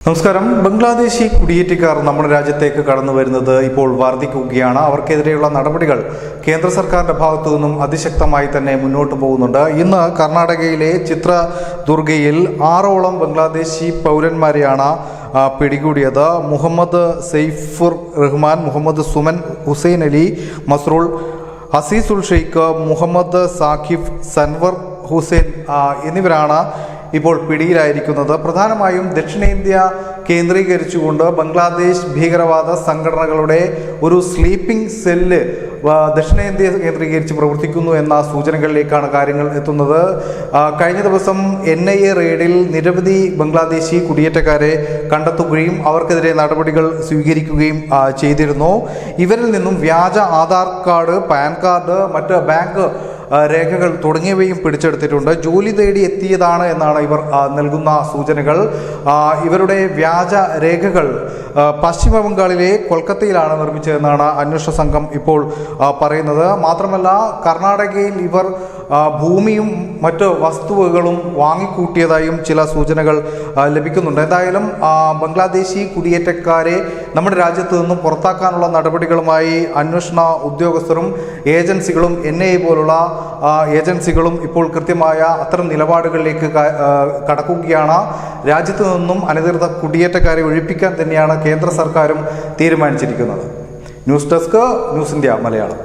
നമസ്കാരം. ബംഗ്ലാദേശി കുടിയേറ്റക്കാർ നമ്മുടെ രാജ്യത്തേക്ക് കടന്നു വരുന്നത് ഇപ്പോൾ വർദ്ധിക്കുകയാണ്. അവർക്കെതിരെയുള്ള നടപടികൾ കേന്ദ്ര സർക്കാരിന്റെ ഭാഗത്തു നിന്നും അതിശക്തമായി തന്നെ മുന്നോട്ട് പോകുന്നുണ്ട്. ഇന്ന് കർണാടകയിലെ ചിത്രദുർഗയിൽ 6ഓളം ബംഗ്ലാദേശി പൗരന്മാരെയാണ് പിടികൂടിയത്. മുഹമ്മദ് സെയ്ഫുർ റഹ്മാൻ, മുഹമ്മദ് സുമൻ, ഹുസൈൻ അലി, മസ്റൂൾ, അസീസുൽ ഷെയ്ഖ്, മുഹമ്മദ് സാഖിഫ്, സൻവർ ഹുസൈൻ എന്നിവരാണ് ഇപ്പോൾ പിടിയിലായിരിക്കുന്നത്. പ്രധാനമായും ദക്ഷിണേന്ത്യ കേന്ദ്രീകരിച്ചുകൊണ്ട് ബംഗ്ലാദേശ് ഭീകരവാദ സംഘടനകളുടെ ഒരു സ്ലീപ്പിംഗ് സെല്ല് ദക്ഷിണേന്ത്യ കേന്ദ്രീകരിച്ച് പ്രവർത്തിക്കുന്നു എന്ന സൂചനകളിലേക്കാണ് കാര്യങ്ങൾ എത്തുന്നത്. കഴിഞ്ഞ ദിവസം NIA റെയ്ഡിൽ നിരവധി ബംഗ്ലാദേശി കുടിയേറ്റക്കാരെ കണ്ടെത്തുകയും അവർക്കെതിരെ നടപടികൾ സ്വീകരിക്കുകയും ചെയ്തിരുന്നു. ഇവരിൽ നിന്നും വ്യാജ ആധാർ കാർഡ്, പാൻ കാർഡ്, മറ്റ് ബാങ്ക് രേഖകൾ തുടങ്ങിയവയും പിടിച്ചെടുത്തിട്ടുണ്ട്. ജോലി തേടി എത്തിയതാണ് എന്നാണ് ഇവർ നൽകുന്ന സൂചനകൾ. ഇവരുടെ വ്യാജ രേഖകൾ പശ്ചിമ ബംഗാളിലെ കൊൽക്കത്തയിലാണ് നിർമ്മിച്ചതെന്നാണ് അന്വേഷണ സംഘം ഇപ്പോൾ പറയുന്നത്. മാത്രമല്ല, കർണാടകയിൽ ഇവർ ഭൂമിയും മറ്റ് വസ്തുവകകളും വാങ്ങിക്കൂട്ടിയതായും ചില സൂചനകൾ ലഭിക്കുന്നുണ്ട്. എന്തായാലും ബംഗ്ലാദേശി കുടിയേറ്റക്കാരെ നമ്മുടെ രാജ്യത്ത് നിന്നും പുറത്താക്കാനുള്ള നടപടികളുമായി അന്വേഷണ ഉദ്യോഗസ്ഥരും ഏജൻസികളും NIA പോലുള്ള ഏജൻസികളും ഇപ്പോൾ കൃത്യമായ അത്തരം നിലപാടുകളിലേക്ക് കടക്കുകയാണ്. രാജ്യത്ത് നിന്നും അനധികൃത കുടിയേറ്റക്കാരെ ഒഴിപ്പിക്കാൻ തന്നെയാണ് കേന്ദ്ര സർക്കാരും തീരുമാനിച്ചിരിക്കുന്നത്. News desk, news India Malayalam.